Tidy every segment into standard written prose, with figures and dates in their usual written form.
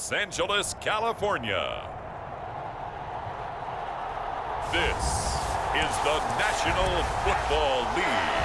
Los Angeles, California. This is the National Football League.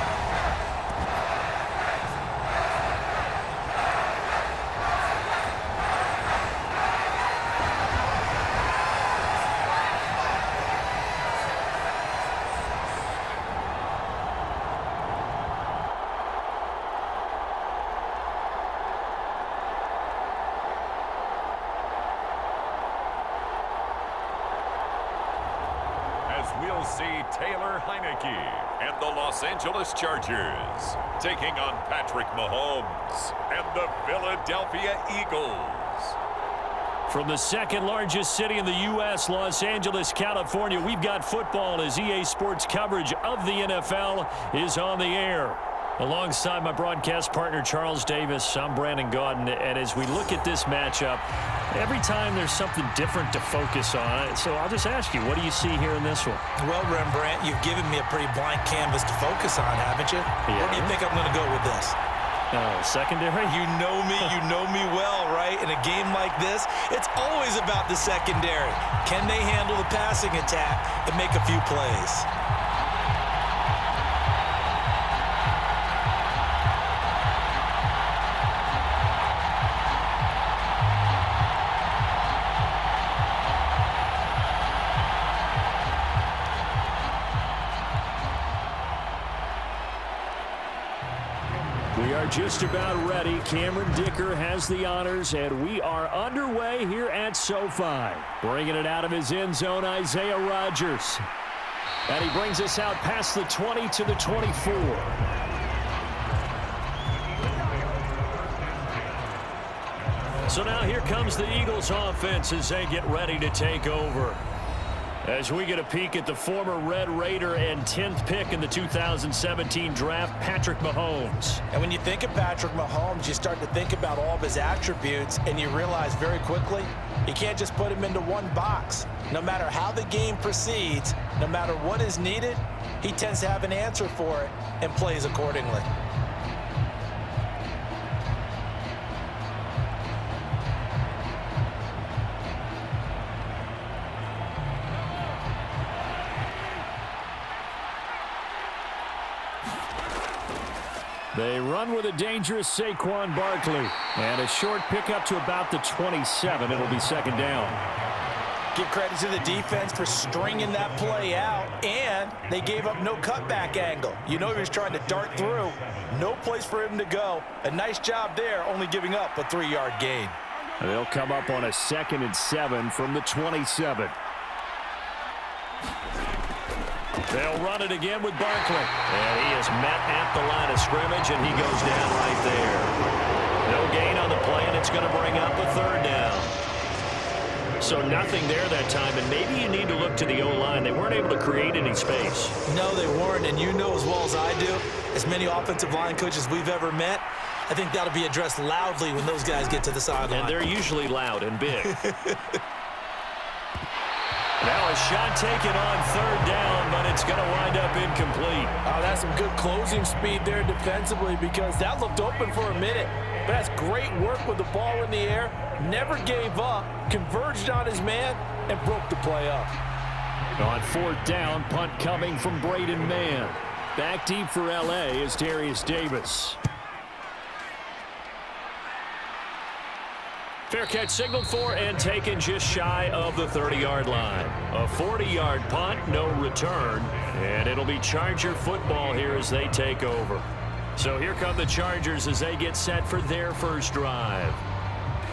We'll see Taylor Heineke and the Los Angeles Chargers taking on Patrick Mahomes and the Philadelphia Eagles. From the second largest city in the U.S., Los Angeles, California, we've got football as EA Sports coverage of the NFL is on the air. Alongside my broadcast partner, Charles Davis, I'm Brandon Gaudin, and as we look at this matchup, every time there's something different to focus on. So I'll just ask you, what do you see here in this one? Well, Rembrandt, you've given me a pretty blank canvas to focus on, haven't you? Yeah. Where do you think I'm going to go with this? Secondary? You know me well, right? In a game like this, it's always about the secondary. Can they handle the passing attack and make a few plays? We are just about ready. Cameron Dicker has the honors, and we are underway here at SoFi. Bringing it out of his end zone, Isaiah Rodgers. And he brings us out past the 20 to the 24. So now here comes the Eagles offense as they get ready to take over. As we get a peek at the former Red Raider and 10th pick in the 2017 draft, Patrick Mahomes. And when you think of Patrick Mahomes, you start to think about all of his attributes, and you realize very quickly, you can't just put him into one box. No matter how the game proceeds, no matter what is needed, he tends to have an answer for it and plays accordingly. They run with a dangerous Saquon Barkley. And a short pickup to about the 27. It'll be second down. Give credit to the defense for stringing that play out, and they gave up no cutback angle. You know he was trying to dart through. No place for him to go. A nice job there, only giving up a 3-yard gain. They'll come up on a 2nd and 7 from the 27. They'll run it again with Barkley. And he is met at the line of scrimmage, and he goes down right there. No gain on the play, and it's going to bring up a 3rd down. So nothing there that time, and maybe you need to look to the O-line. They weren't able to create any space. No, they weren't, and you know as well as I do, as many offensive line coaches we've ever met, I think that'll be addressed loudly when those guys get to the sideline. And they're usually loud and big. Now a shot taken on 3rd down, but it's going to wind up incomplete. Oh, that's some good closing speed there defensively because that looked open for a minute. But that's great work with the ball in the air. Never gave up, converged on his man, and broke the play up. On 4th down, punt coming from Braden Mann. Back deep for L.A. is Darius Davis. Fair catch signaled for and taken just shy of the 30-yard line. A 40-yard punt, no return, and it'll be Charger football here as they take over. So here come the Chargers as they get set for their first drive.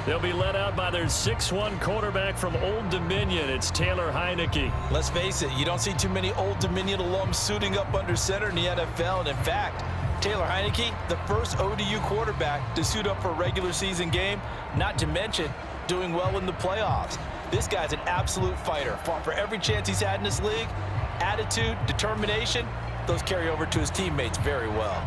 They'll be led out by their 6'1 quarterback from Old Dominion. It's Taylor Heineke. Let's face it, you don't see too many Old Dominion alums suiting up under center in the NFL, and in fact, Taylor Heineke, the first ODU quarterback to suit up for a regular season game, not to mention doing well in the playoffs. This guy's an absolute fighter. Fought for every chance he's had in this league. Attitude, determination, those carry over to his teammates very well.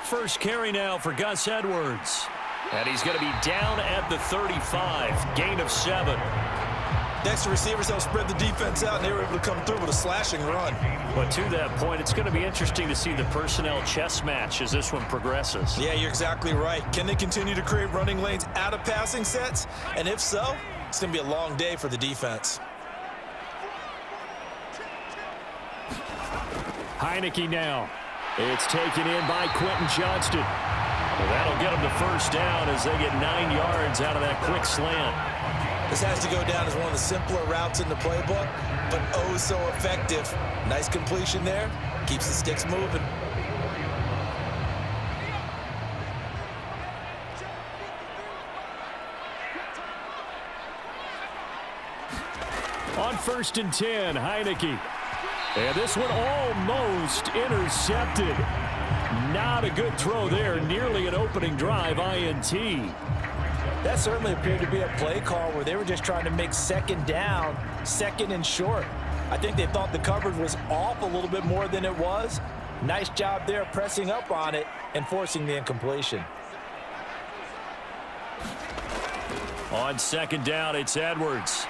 First carry now for Gus Edwards. And he's going to be down at the 35. Gain of 7. The extra receivers helped spread the defense out, and they were able to come through with a slashing run. But to that point, it's going to be interesting to see the personnel chess match as this one progresses. Yeah, you're exactly right. Can they continue to create running lanes out of passing sets? And if so, it's going to be a long day for the defense. Heineke now. It's taken in by Quentin Johnston. Well, that'll get them the first down as they get 9 yards out of that quick slant. This has to go down as one of the simpler routes in the playbook, but oh so effective. Nice completion there. Keeps the sticks moving. On 1st and 10, Heineke. And this one almost intercepted. Not a good throw there. Nearly an opening drive INT. That certainly appeared to be a play call where they were just trying to make second down, second and short. I think they thought the coverage was off a little bit more than it was. Nice job there pressing up on it and forcing the incompletion. On 2nd down, it's Edwards.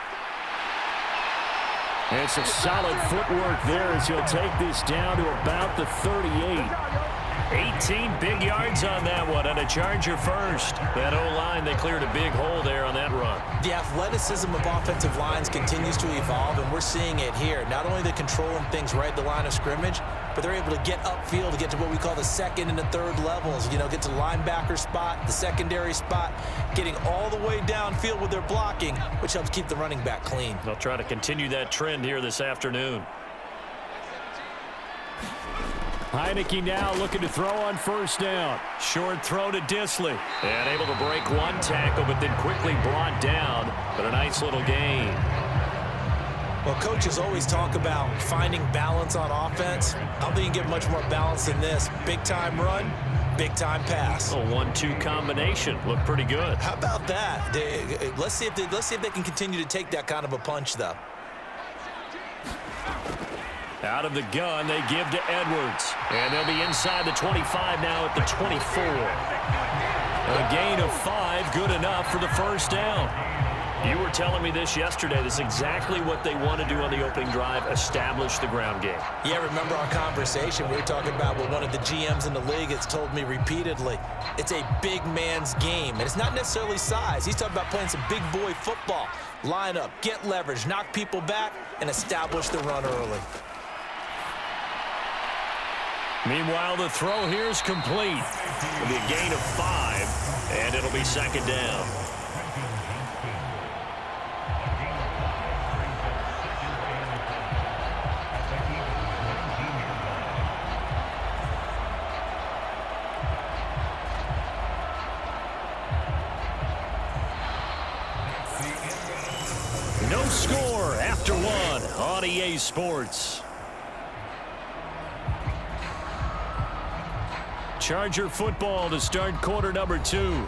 It's a solid footwork there as he'll take this down to about the 38. 18 big yards on that one, and a Charger first. That O-line, they cleared a big hole there on that run. The athleticism of offensive lines continues to evolve, and we're seeing it here. Not only are they controlling things right at the line of scrimmage, but they're able to get upfield to get to what we call the second and the third levels. You know, get to the linebacker spot, the secondary spot, getting all the way downfield with their blocking, which helps keep the running back clean. They'll try to continue that trend here this afternoon. Heineke now looking to throw on 1st down. Short throw to Disley. And able to break one tackle, but then quickly brought down. But a nice little gain. Well, coaches always talk about finding balance on offense. I don't think you can get much more balance than this. Big-time run, big-time pass. A 1-2 combination. Looked pretty good. How about that? Let's see if they can continue to take that kind of a punch, though. Out of the gun, they give to Edwards. And they'll be inside the 25 now at the 24. A gain of 5, good enough for the first down. You were telling me this yesterday. This is exactly what they want to do on the opening drive, establish the ground game. Yeah, remember our conversation? We were talking about what one of the GMs in the league has told me repeatedly. It's a big man's game, and it's not necessarily size. He's talking about playing some big boy football. Line up, get leverage, knock people back, and establish the run early. Meanwhile, the throw here is complete. It'll be a gain of 5, and it'll be 2nd down. No score after 1 on EA Sports. Charger football to start quarter number 2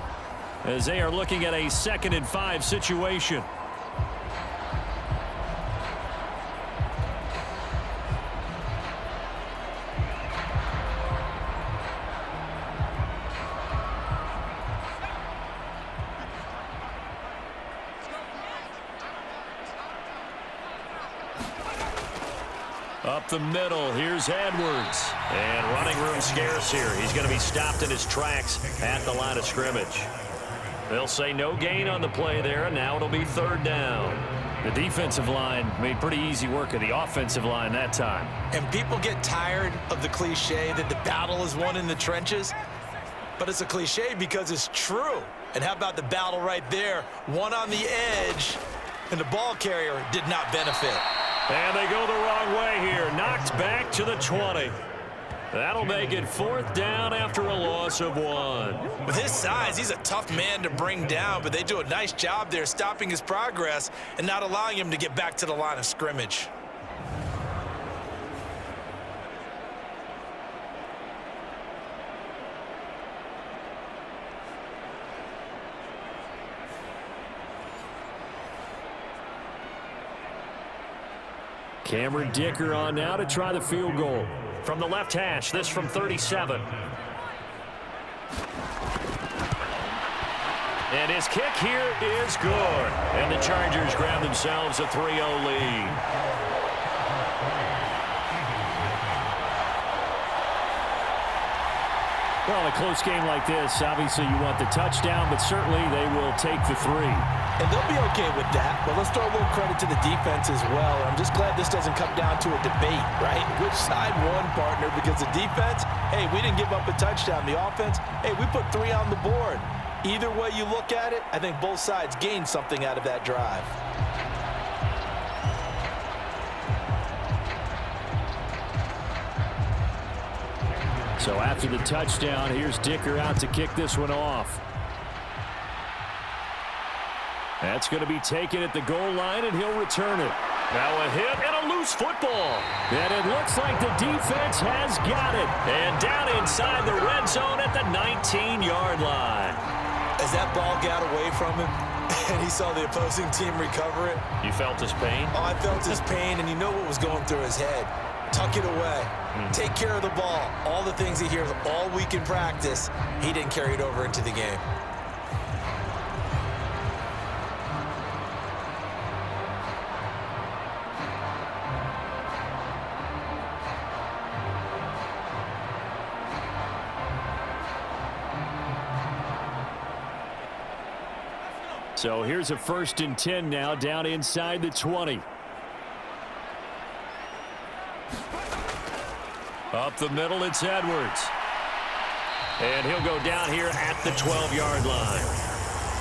as they are looking at a 2nd and 5 situation. Up the middle, here's Edwards. And running room scarce here. He's going to be stopped in his tracks at the line of scrimmage. They'll say no gain on the play there, and now it'll be 3rd down. The defensive line made pretty easy work of the offensive line that time. And people get tired of the cliche that the battle is won in the trenches. But it's a cliche because it's true. And how about the battle right there? One on the edge, and the ball carrier did not benefit. And they go the wrong way here. Knocked back to the 20. That'll make it 4th down after a loss of 1. With his size, he's a tough man to bring down, but they do a nice job there stopping his progress and not allowing him to get back to the line of scrimmage. Cameron Dicker on now to try the field goal. From the left hash, this from 37. And his kick here is good. And the Chargers grab themselves a 3-0 lead. Well, in a close game like this, obviously you want the touchdown, but certainly they will take the 3. And they'll be okay with that, but let's throw a little credit to the defense as well. I'm just glad this doesn't come down to a debate, right? Which side won, partner? Because the defense, hey, we didn't give up a touchdown. The offense, hey, we put 3 on the board. Either way you look at it, I think both sides gained something out of that drive. So after the touchdown, here's Dicker out to kick this one off. That's going to be taken at the goal line, and he'll return it. Now a hit and a loose football. And it looks like the defense has got it. And down inside the red zone at the 19-yard line. As that ball got away from him, and he saw the opposing team recover it. You felt his pain? Oh, I felt his pain, and you know what was going through his head. Tuck it away. Take care of the ball. All the things he hears all week in practice, he didn't carry it over into the game. So here's a 1st and 10 now, down inside the 20. Up the middle, it's Edwards. And he'll go down here at the 12-yard line.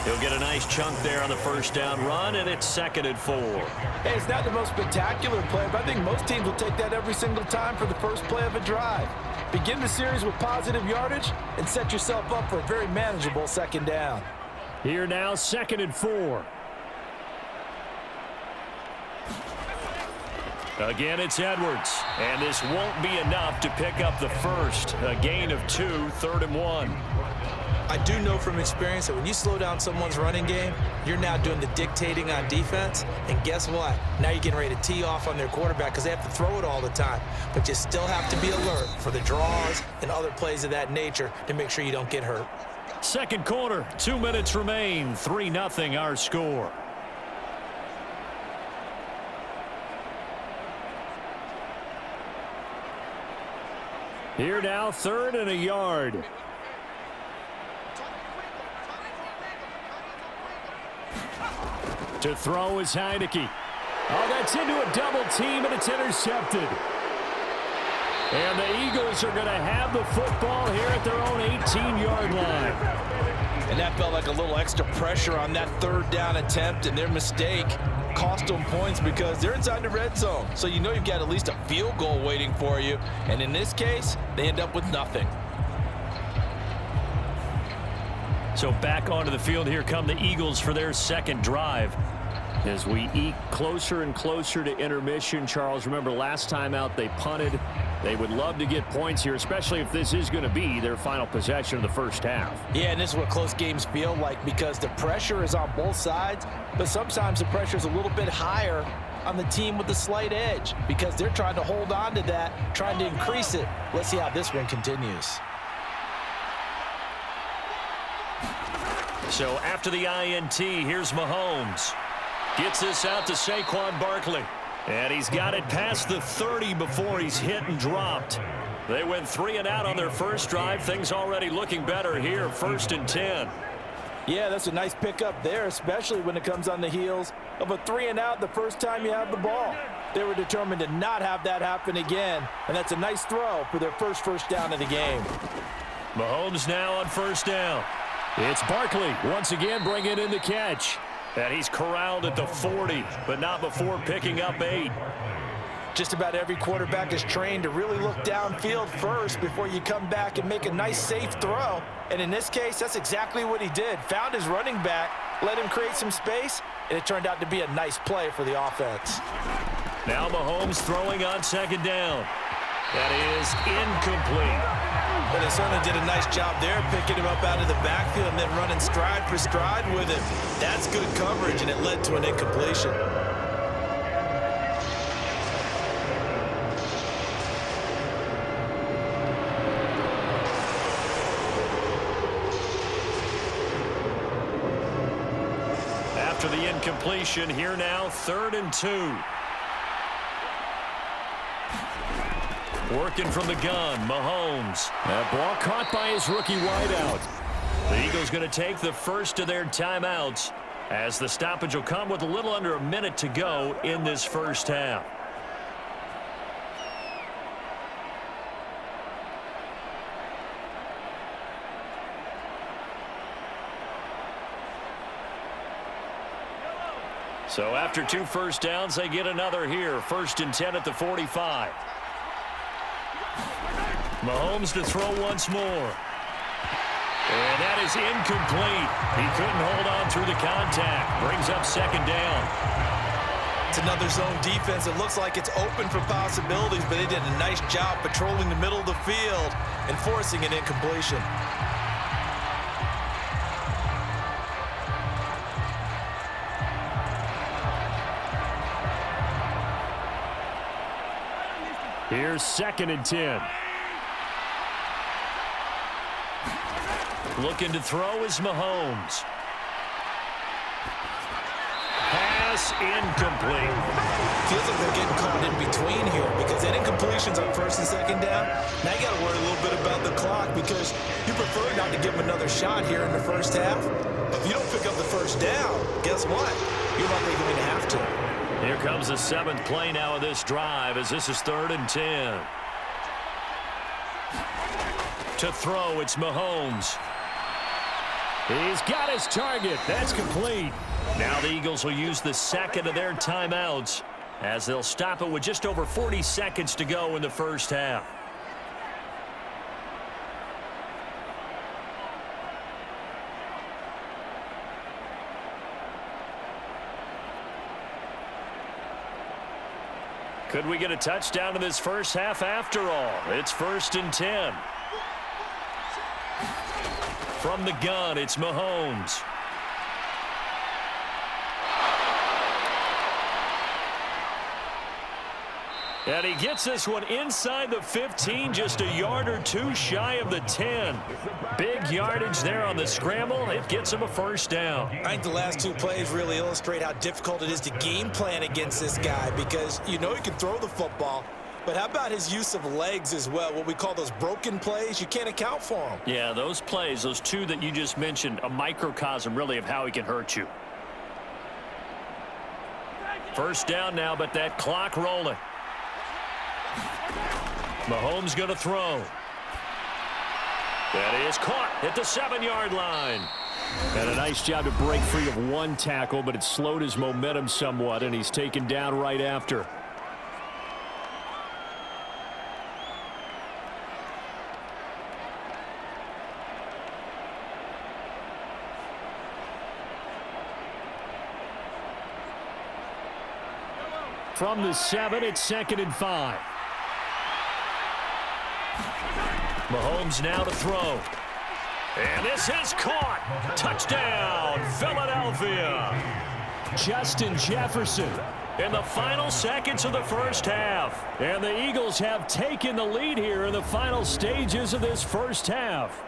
He'll get a nice chunk there on the first down run, and it's 2nd and 4. Hey, it's not the most spectacular play, but I think most teams will take that every single time for the first play of a drive. Begin the series with positive yardage and set yourself up for a very manageable 2nd down. Here now, 2nd and 4. Again, it's Edwards. And this won't be enough to pick up the first. A gain of 2, 3rd and 1. I do know from experience that when you slow down someone's running game, you're now doing the dictating on defense. And guess what? Now you're getting ready to tee off on their quarterback because they have to throw it all the time. But you still have to be alert for the draws and other plays of that nature to make sure you don't get hurt. Second quarter, 2 minutes remain. 3-0 our score. Here now, 3rd and a yard. To throw is Heineke. Oh, that's into a double team, and it's intercepted. And the Eagles are going to have the football here at their own 18-yard line. And that felt like a little extra pressure on that 3rd down attempt, and their mistake cost them points because they're inside the red zone. So you know you've got at least a field goal waiting for you. And in this case, they end up with nothing. So back onto the field, here come the Eagles for their 2nd drive. As we eke closer and closer to intermission, Charles, remember last time out they punted. They would love to get points here, especially if this is going to be their final possession of the first half. Yeah, and this is what close games feel like because the pressure is on both sides, but sometimes the pressure is a little bit higher on the team with the slight edge because they're trying to hold on to that, trying to increase it. Let's see how this one continues. So after the INT, here's Mahomes. Gets this out to Saquon Barkley. And he's got it past the 30 before he's hit and dropped. They went 3 and out on their first drive. Things already looking better here, 1st and 10. Yeah, that's a nice pickup there, especially when it comes on the heels of a 3 and out the first time you have the ball. They were determined to not have that happen again, and that's a nice throw for their first down of the game. Mahomes now on 1st down. It's Barkley once again bringing in the catch. And he's corralled at the 40, but not before picking up 8. Just about every quarterback is trained to really look downfield first before you come back and make a nice, safe throw. And in this case, that's exactly what he did. Found his running back, let him create some space, and it turned out to be a nice play for the offense. Now Mahomes throwing on 2nd down. That is incomplete. But they certainly did a nice job there, picking him up out of the backfield and then running stride for stride with him. That's good coverage, and it led to an incompletion. after the incompletion. Here now, 3rd and 2. Working from the gun, Mahomes. That ball caught by his rookie wideout. The Eagles going to take the first of their timeouts as the stoppage will come with a little under a minute to go in this first half. So after 2 first downs, they get another here. 1st and 10 at the 45. Mahomes to throw once more. And that is incomplete. He couldn't hold on through the contact. Brings up 2nd down. It's another zone defense. It looks like it's open for possibilities, but they did a nice job patrolling the middle of the field and forcing an incompletion. Here's 2nd and 10. Looking to throw is Mahomes. Pass incomplete. Feels like they're getting caught in between here because that incompletion's on 1st and 2nd down. Now you got to worry a little bit about the clock because you prefer not to give them another shot here in the first half. But if you don't pick up the 1st down, guess what? You're likely going to have to. Here comes the 7th play now of this drive as this is 3rd and 10. To throw, it's Mahomes. He's got his target. That's complete. Now the Eagles will use the 2nd of their timeouts as they'll stop it with just over 40 seconds to go in the first half. Could we get a touchdown in this first half after all? It's 1st and 10. From the gun, it's Mahomes. And he gets this one inside the 15, just a yard or 2 shy of the 10. Big yardage there on the scramble. It gets him a 1st down. I think the last 2 plays really illustrate how difficult it is to game plan against this guy because you know he can throw the football, but how about his use of legs as well? What we call those broken plays, you can't account for them. Yeah, those plays, those 2 that you just mentioned, a microcosm really of how he can hurt you. 1st down now, but that clock rolling. Mahomes going to throw. That is caught at the 7-yard line. And a nice job to break free of 1 tackle, but it slowed his momentum somewhat, and he's taken down right after. From the 7, it's 2nd and 5. Mahomes now to throw. And this is caught. Touchdown, Philadelphia. Justin Jefferson in the final seconds of the first half. And the Eagles have taken the lead here in the final stages of this first half.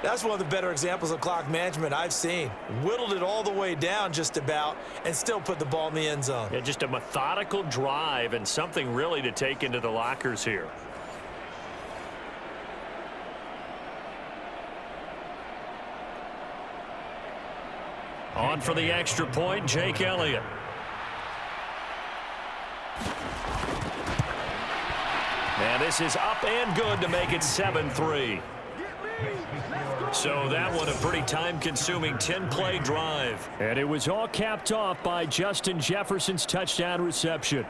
That's one of the better examples of clock management I've seen. Whittled it all the way down just about and still put the ball in the end zone. Yeah, just a methodical drive and something really to take into the lockers here. On for the extra point, Jake Elliott. And this is up and good to make it 7-3. So that one a pretty time-consuming 10-play drive. And it was all capped off by Justin Jefferson's touchdown reception.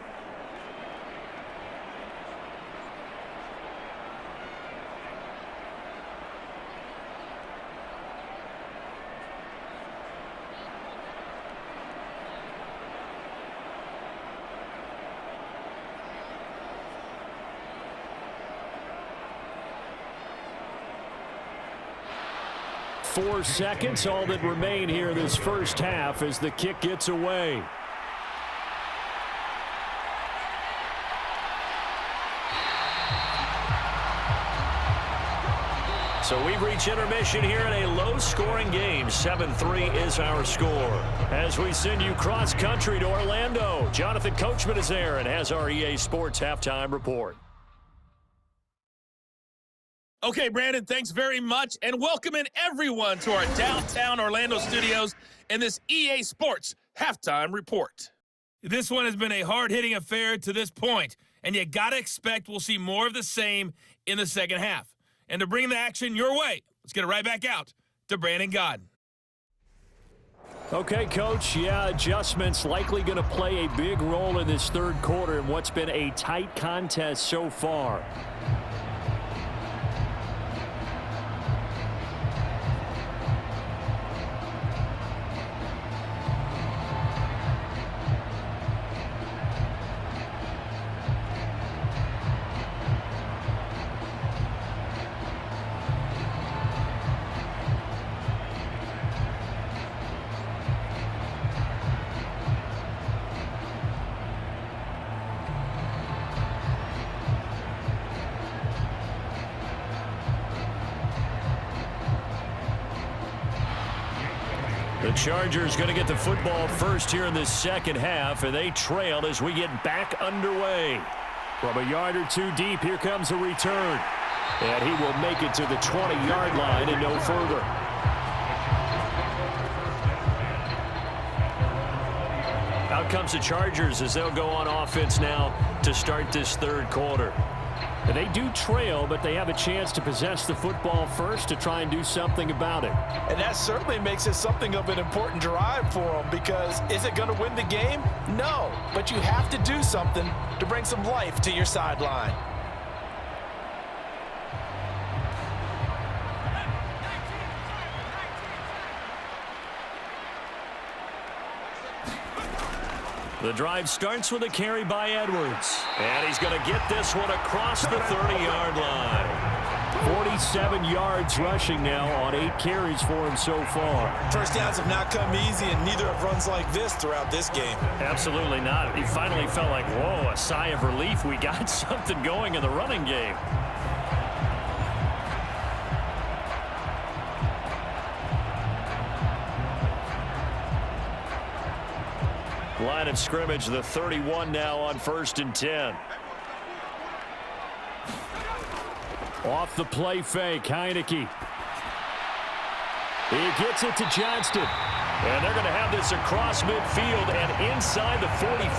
Four seconds, all that remain here in this first half as the kick gets away. So we've reached intermission here in a low-scoring game. 7-3 is our score. As we send you cross-country to Orlando, Jonathan Coachman is there and has our EA Sports halftime report. Okay, Brandon, thanks very much, and welcome in everyone to our downtown Orlando studios and this EA Sports halftime report. This one has been a hard-hitting affair to this point, and you got to expect we'll see more of the same in the second half. And to bring the action your way, let's get it right back out to Brandon Godden. Okay, Coach, adjustments likely going to play a big role in this third quarter in what's been a tight contest so far. The Chargers going to get the football first here in this second half, and they trail as we get back underway. From a yard or two deep, here comes a return. And he will make it to the 20-yard line and no further. Out comes the Chargers as they'll go on offense now to start this third quarter. And they do trail, but they have a chance to possess the football first to try and do something about it. And that certainly makes it something of an important drive for them, because is it going to win the game? No, but you have to do something to bring some life to your sideline. The drive starts with a carry by Edwards. And he's going to get this one across the 30-yard line. 47 yards rushing now on 8 carries for him so far. First downs have not come easy, and neither have runs like this throughout this game. Absolutely not. He finally felt like, whoa, a sigh of relief. We got something going in the running game. Line of scrimmage, the 31 now on 1st and 10. Off the play fake, Heineke. He gets it to Johnston. And they're going to have this across midfield and inside the 45.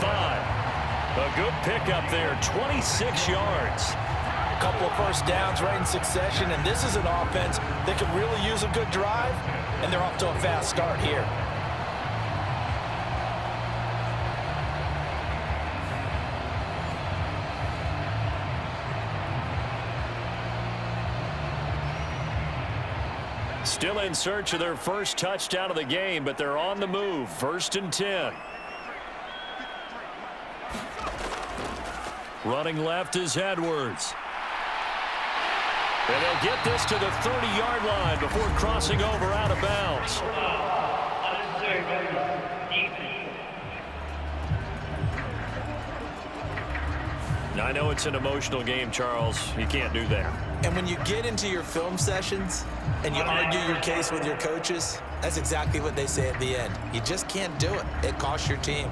A good pickup there, 26 yards. A couple of first downs right in succession, and this is an offense that could really use a good drive, and they're off to a fast start here. Still in search of their first touchdown of the game, but they're on the move. 1st and 10. Running left is Edwards. And they'll get this to the 30-yard line before crossing over out of bounds. Now, I know it's an emotional game, Charles. You can't do that. And when you get into your film sessions and you argue your case with your coaches, that's exactly what they say at the end. You just can't do it. It costs your team.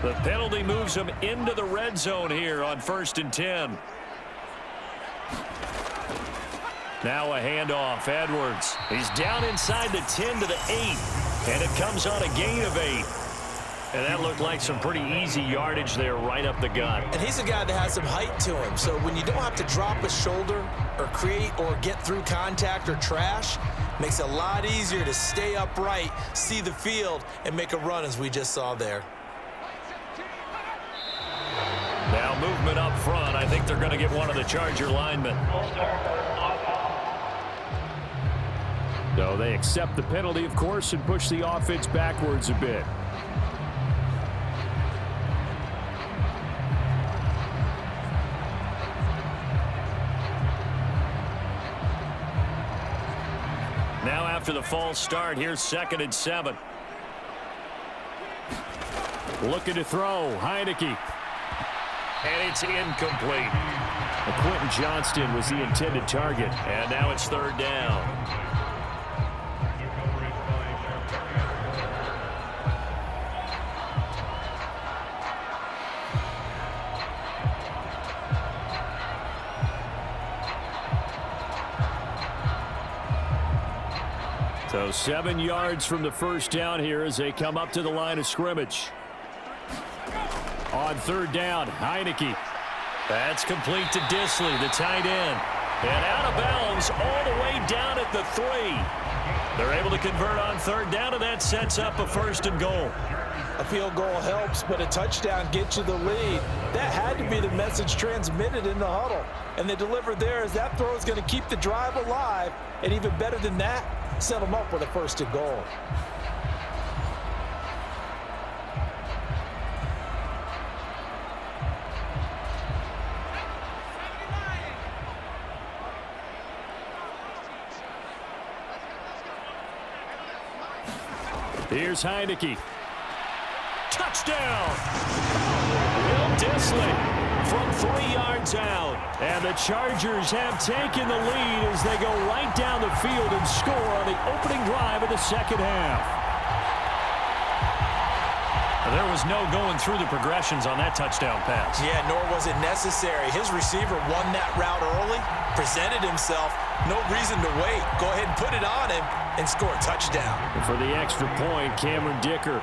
The penalty moves them into the red zone here on 1st and 10. Now a handoff, Edwards. He's down inside the 10 to the 8, and it comes on a gain of 8. And that looked like some pretty easy yardage there right up the gut. And he's a guy that has some height to him, so when you don't have to drop a shoulder or create or get through contact or trash, makes it a lot easier to stay upright, see the field, and make a run as we just saw there. Now movement up front. I think they're going to get one of the Charger linemen. So they accept the penalty, of course, and push the offense backwards a bit. Now after the false start, here's 2nd and 7. Looking to throw, Heineke. And it's incomplete. Quentin Johnston was the intended target, and now it's 3rd down. So 7 yards from the first down here as they come up to the line of scrimmage. On 3rd down, Heineke. That's complete to Disley, the tight end. And out of bounds all the way down at the 3. They're able to convert on 3rd down, and that sets up a 1st and goal. A field goal helps, but a touchdown gets you the lead. That had to be the message transmitted in the huddle. And they delivered there as that throw is going to keep the drive alive. And even better than that, set them up with a 1st and goal. Here's Heineke. Touchdown! Will Disley from 3 yards out. And the Chargers have taken the lead as they go right down the field and score on the opening drive of the 2nd half. There was no going through the progressions on that touchdown pass. Yeah, nor was it necessary. His receiver won that route early, presented himself. No reason to wait. Go ahead and put it on him and score a touchdown. And for the extra point, Cameron Dicker.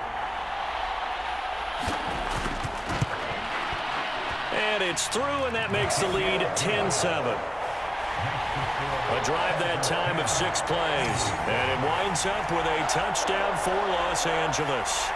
And it's through, and that makes the lead 10-7. A drive that time of 6 plays. And it winds up with a touchdown for Los Angeles.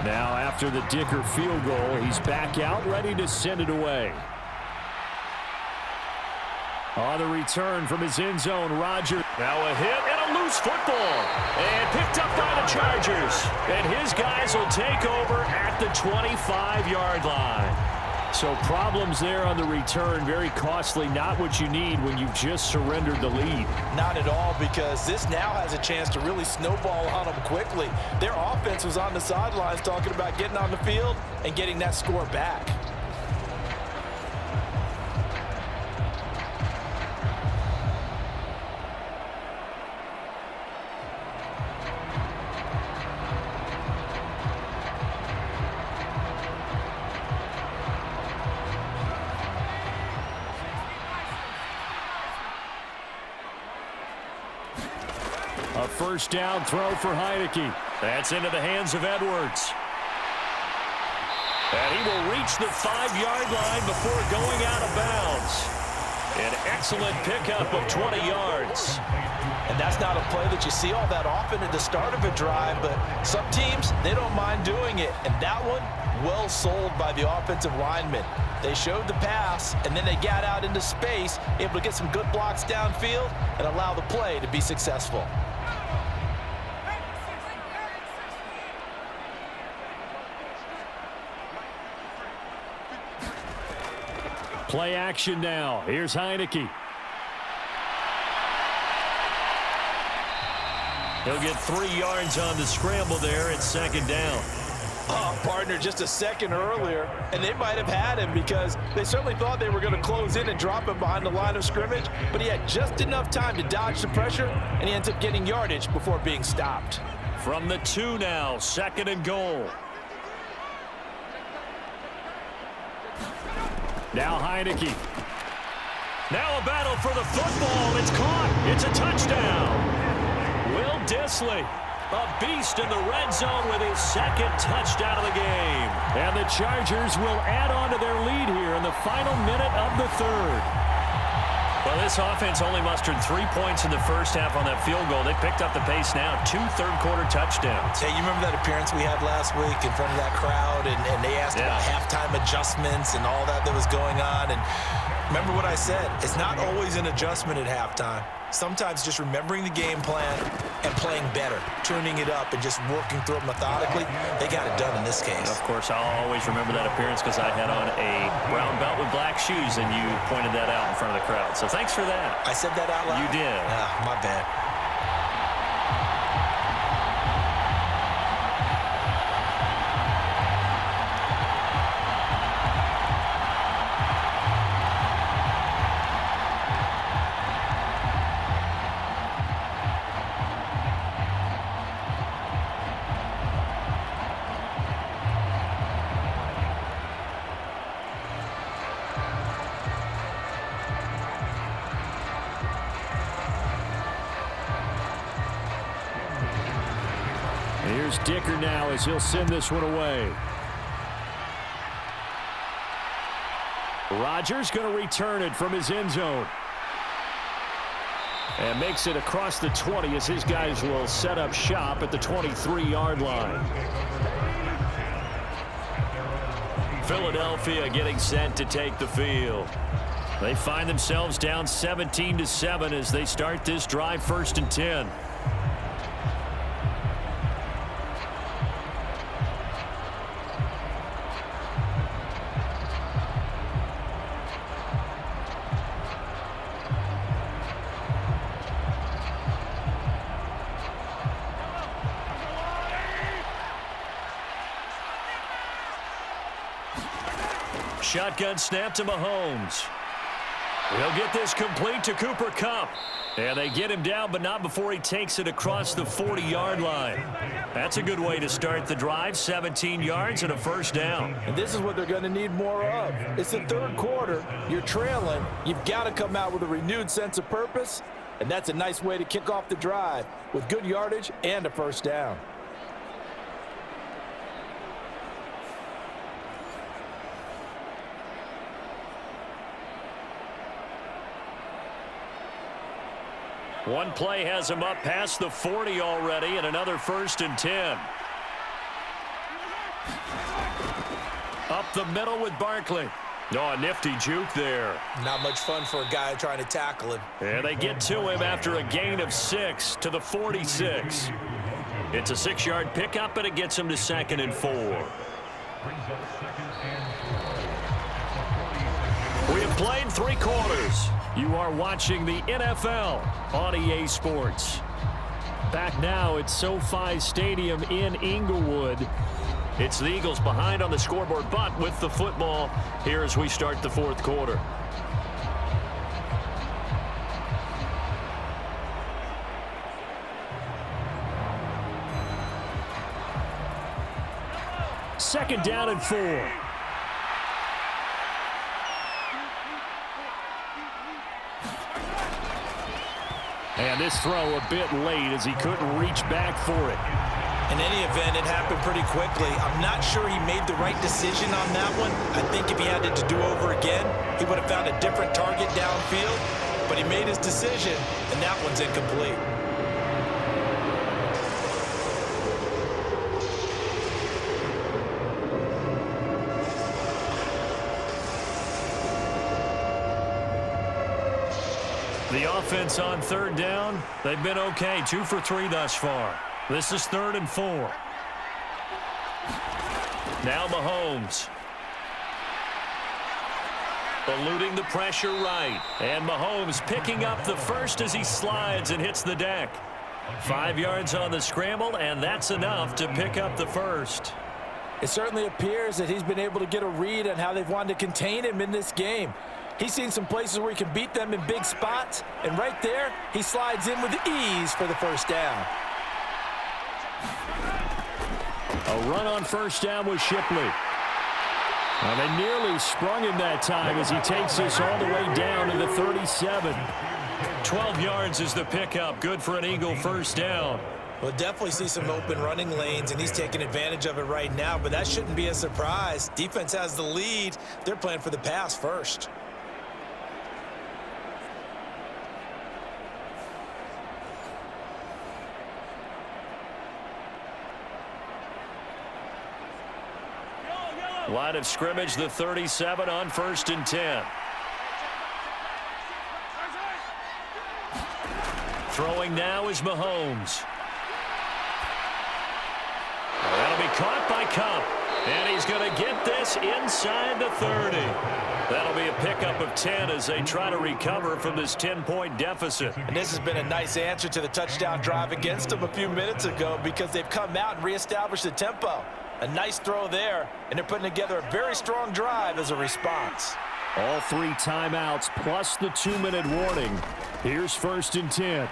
Now after the Dicker field goal, he's back out, ready to send it away. On the return from his end zone, Rodgers. Now a hit and a loose football. And picked up by the Chargers. And his guys will take over at the 25-yard line. So problems there on the return, very costly, not what you need when you've just surrendered the lead. Not at all, because this now has a chance to really snowball on them quickly. Their offense was on the sidelines talking about getting on the field and getting that score back. A 1st down throw for Heineke. That's into the hands of Edwards. And he will reach the 5-yard line before going out of bounds. An excellent pickup of 20 yards. And that's not a play that you see all that often at the start of a drive, but some teams, they don't mind doing it. And that one, well sold by the offensive lineman. They showed the pass, and then they got out into space, able to get some good blocks downfield and allow the play to be successful. Play action now. Here's Heineke. He'll get 3 yards on the scramble there at 2nd down. Oh, partner, just a second earlier, and they might have had him because they certainly thought they were going to close in and drop him behind the line of scrimmage, but he had just enough time to dodge the pressure, and he ends up getting yardage before being stopped. From the 2 now, 2nd and goal. Now Heineke. Now a battle for the football. It's caught. It's a touchdown. Will Disley, a beast in the red zone with his 2nd touchdown of the game. And the Chargers will add on to their lead here in the final minute of the 3rd. Well, this offense only mustered 3 points in the first half on that field goal. They picked up the pace now. 2 third-quarter touchdowns. Hey, you remember that appearance we had last week in front of that crowd, and they asked about halftime adjustments and all that was going on. And remember what I said. It's not always an adjustment at halftime. Sometimes just remembering the game plan and playing better, tuning it up and just working through it methodically. They got it done in this case. Of course, I'll always remember that appearance because I had on a brown belt with black shoes, and you pointed that out in front of the crowd. So thanks for that. I said that out loud? You did. My bad. Here's Dicker now as he'll send this one away. Rodgers going to return it from his end zone. And makes it across the 20 as his guys will set up shop at the 23-yard line. Philadelphia getting set to take the field. They find themselves down 17-7 as they start this drive, 1st and 10. Shotgun snap to Mahomes. He'll get this complete to Cooper Kupp. And they get him down, but not before he takes it across the 40-yard line. That's a good way to start the drive. 17 yards and a 1st down. And this is what they're going to need more of. It's the 3rd quarter. You're trailing. You've got to come out with a renewed sense of purpose. And that's a nice way to kick off the drive with good yardage and a 1st down. One play has him up past the 40 already, and another 1st and 10. Up the middle with Barkley. Oh, a nifty juke there. Not much fun for a guy trying to tackle him. And they get to him after a gain of 6 to the 46. It's a 6-yard pickup, and it gets him to 2nd and 4. We have played 3 quarters. You are watching the NFL on EA Sports. Back now at SoFi Stadium in Inglewood. It's the Eagles behind on the scoreboard, but with the football here as we start the 4th quarter. Second down and 4. And this throw a bit late as he couldn't reach back for it. In any event, it happened pretty quickly. I'm not sure he made the right decision on that one. I think if he had it to do over again, he would have found a different target downfield. But he made his decision, and that one's incomplete. The offense on 3rd down, they've been okay. 2 for 3 thus far. This is 3rd and 4. Now Mahomes. Eluding the pressure right. And Mahomes picking up the 1st as he slides and hits the deck. 5 yards on the scramble, and that's enough to pick up the 1st. It certainly appears that he's been able to get a read on how they've wanted to contain him in this game. He's seen some places where he can beat them in big spots, and right there, he slides in with ease for the 1st down. A run on 1st down with Shipley. And they nearly sprung him that time as he takes this all the way down to the 37. 12 yards is the pickup. Good for an Eagle 1st down. We'll definitely see some open running lanes, and he's taking advantage of it right now, but that shouldn't be a surprise. Defense has the lead. They're playing for the pass first. Line of scrimmage, the 37 on 1st and 10. Throwing now is Mahomes. That'll be caught by Cup. And he's going to get this inside the 30. That'll be a pickup of 10 as they try to recover from this 10-point deficit. And this has been a nice answer to the touchdown drive against them a few minutes ago because they've come out and reestablished the tempo. A nice throw there, and they're putting together a very strong drive as a response. All 3 timeouts plus the 2-minute warning. Here's 1st and 10.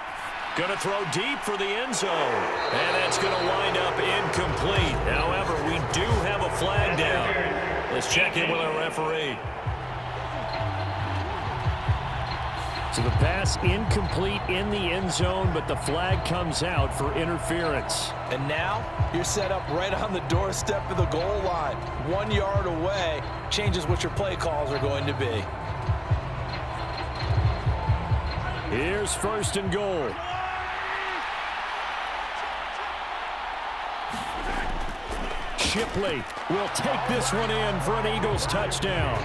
Going to throw deep for the end zone. And that's going to wind up incomplete. However, we do have a flag down. Let's check in with our referee. So the pass incomplete in the end zone, but the flag comes out for interference. And now you're set up right on the doorstep of the goal line. 1 yard away changes what your play calls are going to be. Here's 1st and goal. Shipley will take this one in for an Eagles touchdown.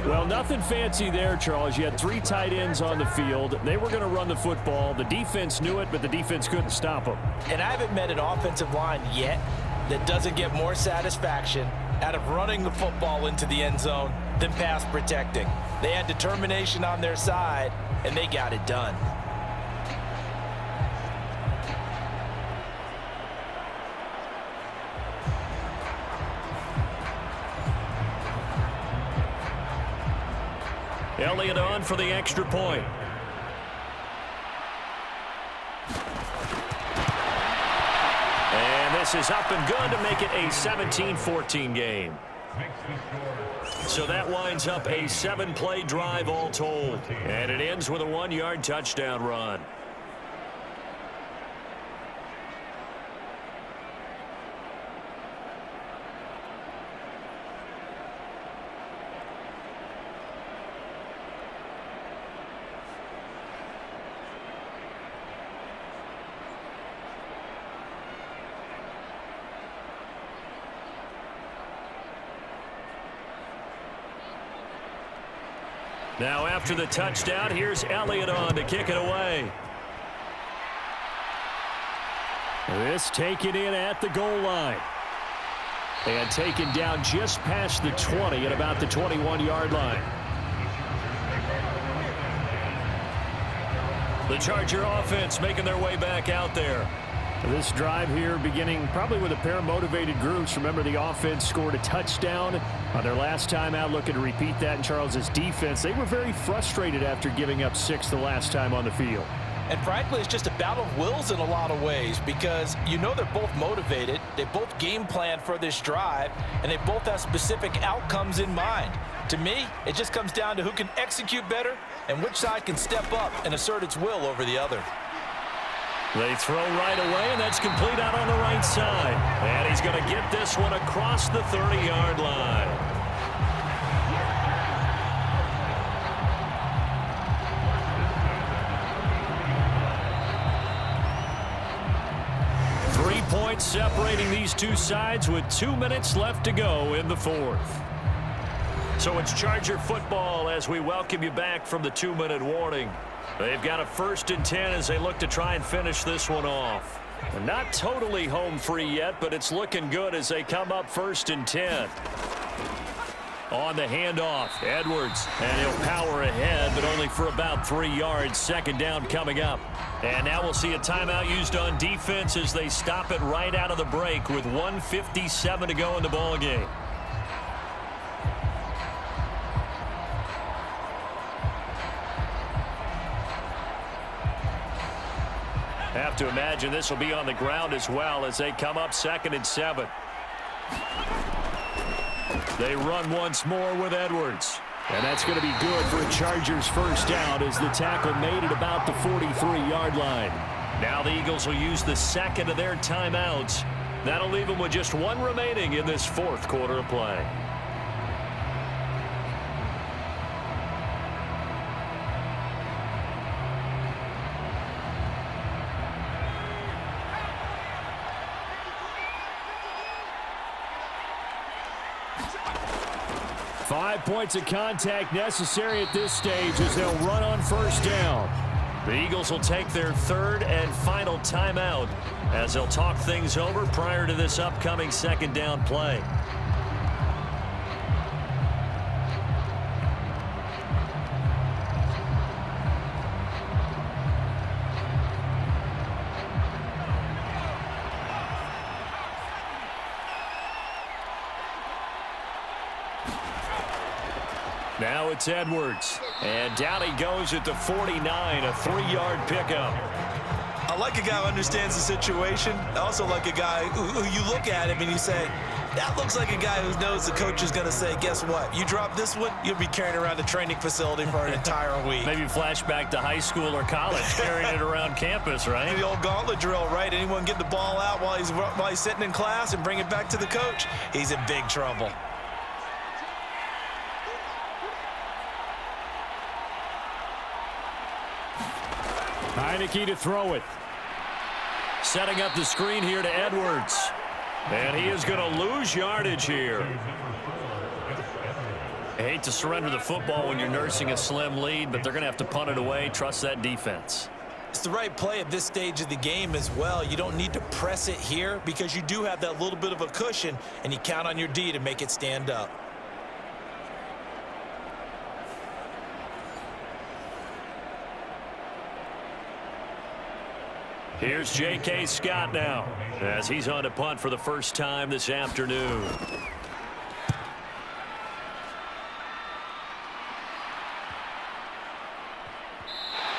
Well, nothing fancy there, Charles. You had 3 tight ends on the field. They were going to run the football. The defense knew it, but the defense couldn't stop them. And I haven't met an offensive line yet that doesn't get more satisfaction out of running the football into the end zone than pass protecting. They had determination on their side, and they got it done. Elliott on for the extra point. And this is up and good to make it a 17-14 game. So that winds up a 7-play drive all told. And it ends with a 1-yard touchdown run. Now after the touchdown, here's Elliott on to kick it away. This taken in at the goal line. And taken down just past the 20 at about the 21-yard line. The Charger offense making their way back out there. This drive here beginning probably with a pair of motivated groups. Remember, the offense scored a touchdown on their last time out, looking to repeat that in Charles's defense. They were very frustrated after giving up 6 the last time on the field. And frankly, it's just a battle of wills in a lot of ways because you know they're both motivated, they both game plan for this drive, and they both have specific outcomes in mind. To me, it just comes down to who can execute better and which side can step up and assert its will over the other. They throw right away, and that's complete out on the right side. And he's going to get this one across the 30-yard line. Three points separating these two sides with 2 minutes left to go in the 4th. So it's Charger football as we welcome you back from the 2-minute warning. They've got a 1st and 10 as they look to try and finish this one off. They're not totally home free yet, but it's looking good as they come up 1st and 10. On the handoff, Edwards, and he'll power ahead, but only for about 3 yards. 2nd down coming up. And now we'll see a timeout used on defense as they stop it right out of the break with 1:57 to go in the ball game. Have to imagine this will be on the ground as well as they come up 2nd and 7. They run once more with Edwards. And that's going to be good for a Chargers 1st down as the tackle made it about the 43-yard line. Now the Eagles will use the 2nd of their timeouts. That'll leave them with just 1 remaining in this 4th quarter of play. 5 points of contact necessary at this stage as they'll run on first down. The Eagles will take their third and final timeout as they'll talk things over prior to this upcoming second down play. Now it's Edwards. And down he goes at the 49, a 3-yard pickup. I like a guy who understands the situation. I also like a guy who you look at him and you say, that looks like a guy who knows the coach is going to say, guess what? You drop this one, you'll be carrying around the training facility for an entire week. Maybe flashback to high school or college, carrying it around campus, right? The old gauntlet drill, right? Anyone get the ball out while he's sitting in class and bring it back to the coach? He's in big trouble. Heineke to throw it. Setting up the screen here to Edwards. And he is going to lose yardage here. I hate to surrender the football when you're nursing a slim lead, but they're going to have to punt it away. Trust that defense. It's the right play at this stage of the game as well. You don't need to press it here because you do have that little bit of a cushion, and you count on your D to make it stand up. Here's J.K. Scott now as he's on to punt for the first time this afternoon.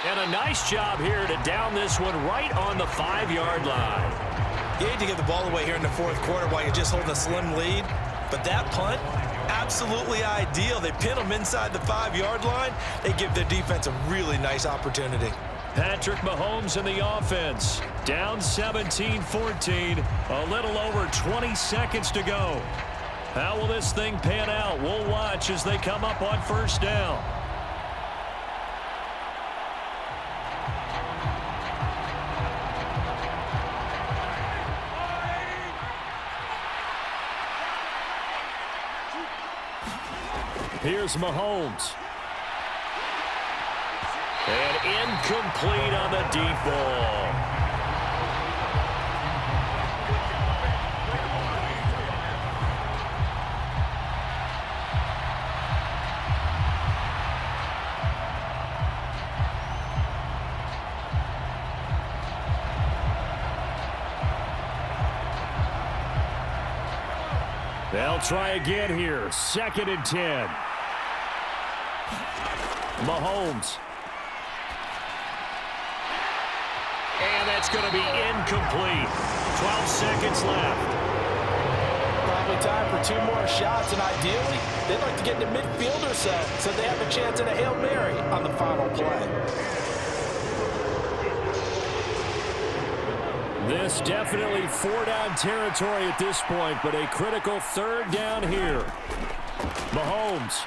And a nice job here to down this one right on the 5-yard line. You hate to give the ball away here in the fourth quarter while you're just holding a slim lead, but that punt, absolutely ideal. They pin them inside the 5-yard line. They give their defense a really nice opportunity. Patrick Mahomes in the offense. Down 17-14. A little over 20 seconds to go. How will this thing pan out? We'll watch as they come up on first down. Here's Mahomes. And incomplete on the deep ball. They'll try again here. 2nd and 10. Mahomes. And that's going to be incomplete. 12 seconds left. Probably time for 2 more shots, and ideally, they'd like to get into midfield or so they have a chance at a Hail Mary on the final play. This definitely 4-down territory at this point, but a critical 3rd down here. Mahomes.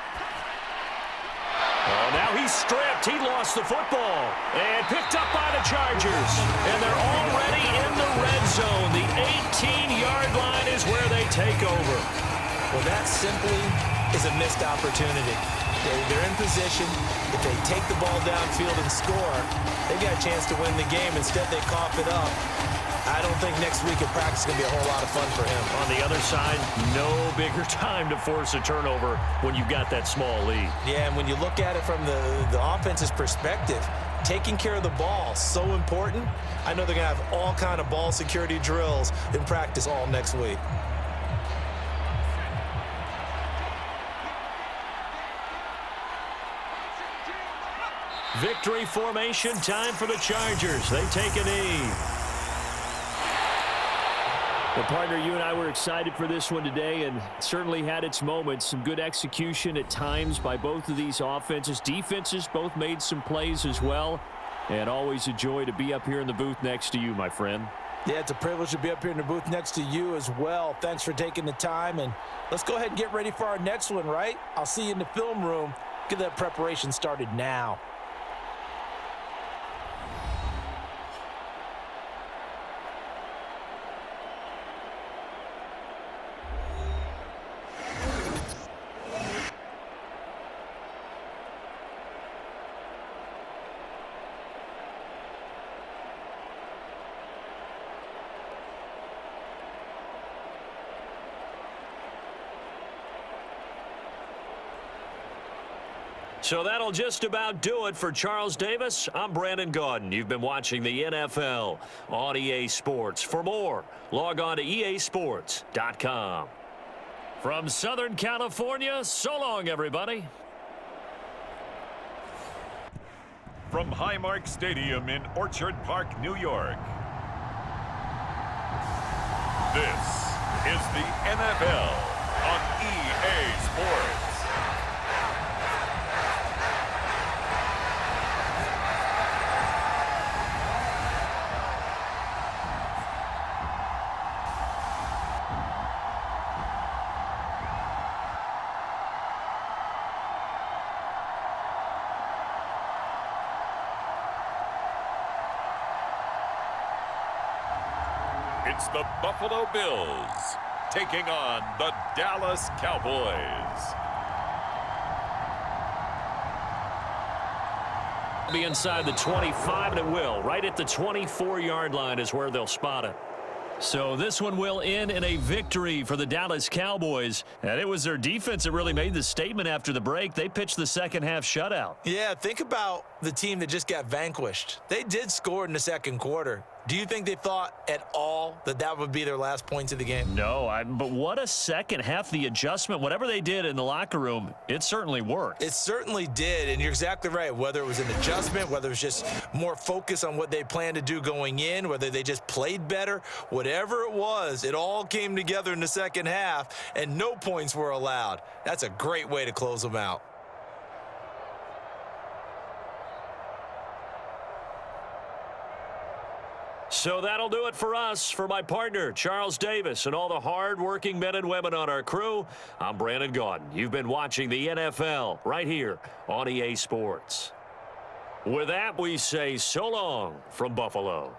Oh, now he's stripped. He lost the football. And picked up by the Chargers. And they're already in the red zone. The 18-yard line is where they take over. Well, that simply is a missed opportunity. They're in position. If they take the ball downfield and score, they've got a chance to win the game. Instead, they cough it up. I don't think next week at practice is going to be a whole lot of fun for him. On the other side, no bigger time to force a turnover when you've got that small lead. Yeah, and when you look at it from the offense's perspective, taking care of the ball, so important. I know they're going to have all kind of ball security drills in practice all next week. Victory formation time for the Chargers. They take a knee. Well, partner, you and I were excited for this one today, and it certainly had its moments. Some good execution at times by both of these offenses. Defenses both made some plays as well, and always a joy to be up here in the booth next to you, my friend. Yeah, it's a privilege to be up here in the booth next to you as well. Thanks for taking the time, and let's go ahead and get ready for our next one, right? I'll see you in the film room. Get that preparation started now. So that'll just about do it for Charles Davis. I'm Brandon Gaudin. You've been watching the NFL on EA Sports. For more, log on to easports.com. From Southern California, so long, everybody. From Highmark Stadium in Orchard Park, New York, this is the NFL on EA Sports. It's the Buffalo Bills taking on the Dallas Cowboys. Be inside the 25, and it will. Right at the 24-yard line is where they'll spot it. So this one will end in a victory for the Dallas Cowboys. And it was their defense that really made the statement after the break. They pitched the second-half shutout. Yeah, think about the team that just got vanquished. They did score in the second quarter. Do you think they thought at all that that would be their last points of the game? No, but what a second half. The adjustment, whatever they did in the locker room, it certainly worked. It certainly did, and you're exactly right. Whether it was an adjustment, whether it was just more focus on what they planned to do going in, whether they just played better, whatever it was, it all came together in the second half, and no points were allowed. That's a great way to close them out. So that'll do it for us. For my partner, Charles Davis, and all the hard-working men and women on our crew, I'm Brandon Gaudin. You've been watching the NFL right here on EA Sports. With that, we say so long from Buffalo.